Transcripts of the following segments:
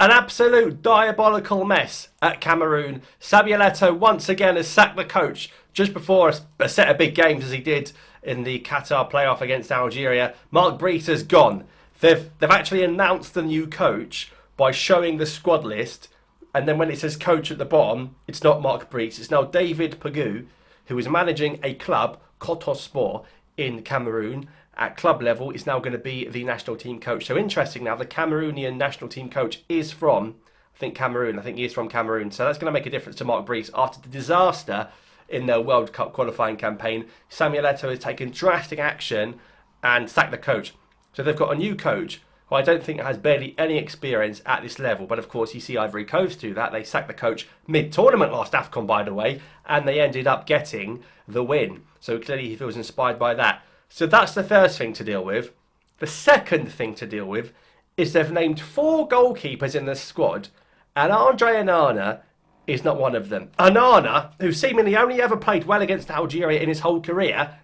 An absolute diabolical mess at Cameroon. Samuel Eto'o once again has sacked the coach just before a set of big games as he did in the Qatar playoff against Algeria. Marc Brys has gone. They've actually announced the new coach by showing the squad list, and then when it says coach at the bottom, it's not Marc Brys. It's now David Pagou, who is managing a club, Cotosport, in Cameroon. At club level, is now going to be the national team coach. So interesting now, the Cameroonian national team coach is from, I think, Cameroon. I think he is from Cameroon. So that's going to make a difference to Marc Brys. After the disaster in their World Cup qualifying campaign, Samuel Eto'o has taken drastic action and sacked the coach. So they've got a new coach who I don't think has barely any experience at this level. But of course, you see Ivory Coast do that. They sacked the coach mid-tournament last AFCON, by the way, and they ended up getting the win. So clearly he feels inspired by that. So that's the first thing to deal with. The second thing to deal with is they've named 4 goalkeepers in the squad, and Andre Onana is not one of them. Onana, who seemingly only ever played well against Algeria in his whole career,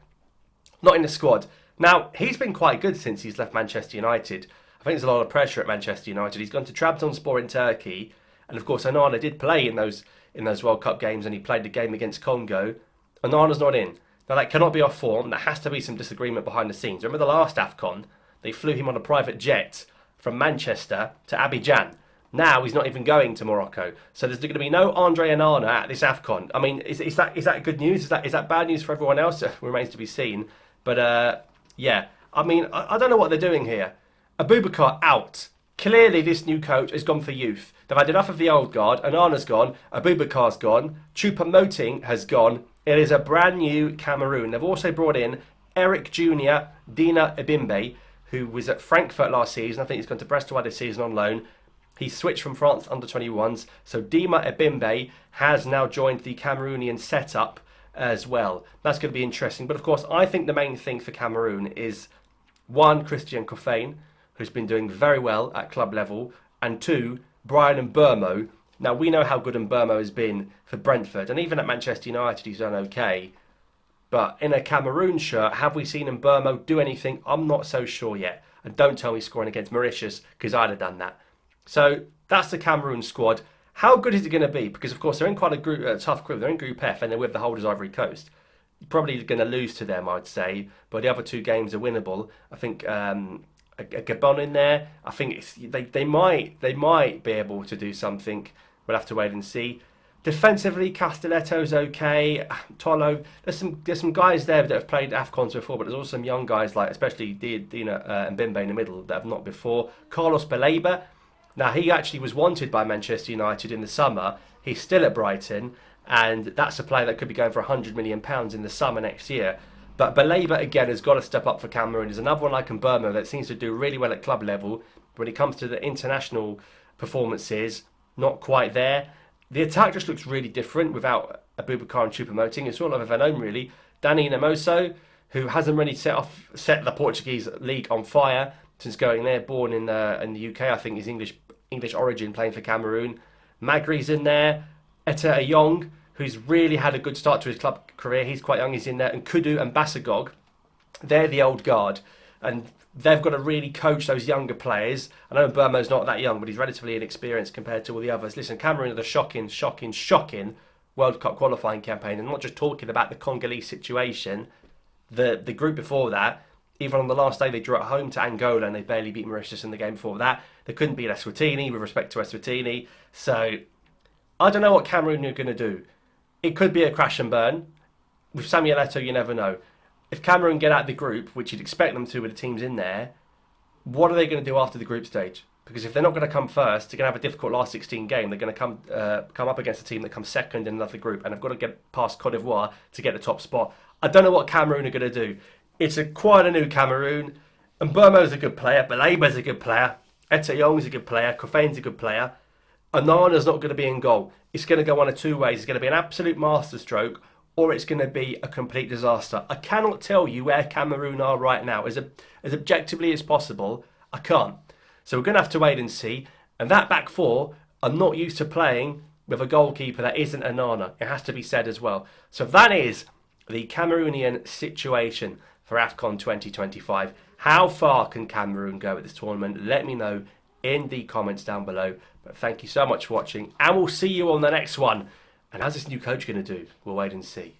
not in the squad. Now, he's been quite good since he's left Manchester United. I think there's a lot of pressure at Manchester United. He's gone to Trabzonspor in Turkey, and of course Onana did play in those World Cup games, and he played the game against Congo. Onana's not in. Now, that cannot be off form. There has to be some disagreement behind the scenes. Remember the last AFCON? They flew him on a private jet from Manchester to Abidjan. Now he's not even going to Morocco. So there's going to be no Andre Onana at this AFCON. I mean, is that good news? Is that bad news for everyone else? It remains to be seen. But, yeah. I mean, I don't know what they're doing here. Abubakar out. Clearly, this new coach has gone for youth. They've had enough of the old guard. Onana's gone. Abubakar's gone. Choupo-Moting has gone. It is a brand new Cameroon. They've also brought in Eric Jr., Dina Ebimbe, who was at Frankfurt last season. I think he's gone to Brestois this season on loan. He switched from France under-21s. So Dima Ebimbe has now joined the Cameroonian setup as well. That's going to be interesting. But of course, I think the main thing for Cameroon is, 1, Christian Coffin, who's been doing very well at club level, and 2, Bryan Mbeumo. Now, we know how good Mbeumo has been for Brentford, and even at Manchester United he's done okay. But in a Cameroon shirt, have we seen Mbeumo do anything? I'm not so sure yet. And don't tell me scoring against Mauritius, because I'd have done that. So that's the Cameroon squad. How good is it going to be? Because, of course, they're in quite a tough group. They're in Group F, and they're with the holders Ivory Coast. You're probably going to lose to them, I'd say. But the other 2 games are winnable. I think a Gabon in there. I think they might be able to do something. We'll have to wait and see. Defensively, Castelletto's okay. Tolo, there's some guys there that have played AFCONs before, but there's also some young guys, like especially Dina and Bimbe in the middle, that have not before. Carlos Baleba. Now, he actually was wanted by Manchester United in the summer. He's still at Brighton, and that's a player that could be going for £100 million in the summer next year. But Baleba, again, has got to step up for Cameroon. There's another one like Mbeumo that seems to do really well at club level. When it comes to the international performances, not quite there. The attack just looks really different without Abubakar and Choupo-Moting. It's all of a known, really. Danny Namoso, who hasn't really set the Portuguese league on fire since going there, born in the UK. I think he's English origin, playing for Cameroon. Magri's in there. Etta Ayong, who's really had a good start to his club career. He's quite young, he's in there. And Kudu and Basagog, they're the old guard. And they've got to really coach those younger players. I know Burmo's not that young, but he's relatively inexperienced compared to all the others. Listen, Cameroon are the shocking World Cup qualifying campaign. And not just talking about the Congolese situation. The group before that, even on the last day, they drew at home to Angola and they barely beat Mauritius in the game before that. They couldn't beat Eswatini with respect to Eswatini. So I don't know what Cameroon are going to do. It could be a crash and burn. With Samuel Eto'o, you never know. If Cameroon get out of the group, which you'd expect them to with the teams in there, what are they going to do after the group stage? Because if they're not going to come first, they're going to have a difficult last 16 game. They're going to come up against a team that comes second in another group, and have got to get past Cote d'Ivoire to get the top spot. I don't know what Cameroon are going to do. It's quite a new Cameroon. And Burmo's a good player. Baleba's a good player. Etta-Yong's a good player. Kofane's a good player. Onana's not going to be in goal. It's going to go one of 2 ways. It's going to be an absolute masterstroke, or it's going to be a complete disaster. I cannot tell you where Cameroon are right now. As objectively as possible, I can't. So we're going to have to wait and see. And that back 4 are not used to playing with a goalkeeper that isn't Onana. It has to be said as well. So that is the Cameroonian situation for AFCON 2025. How far can Cameroon go at this tournament? Let me know in the comments down below. But thank you so much for watching, and we'll see you on the next one. And how's this new coach going to do? We'll wait and see.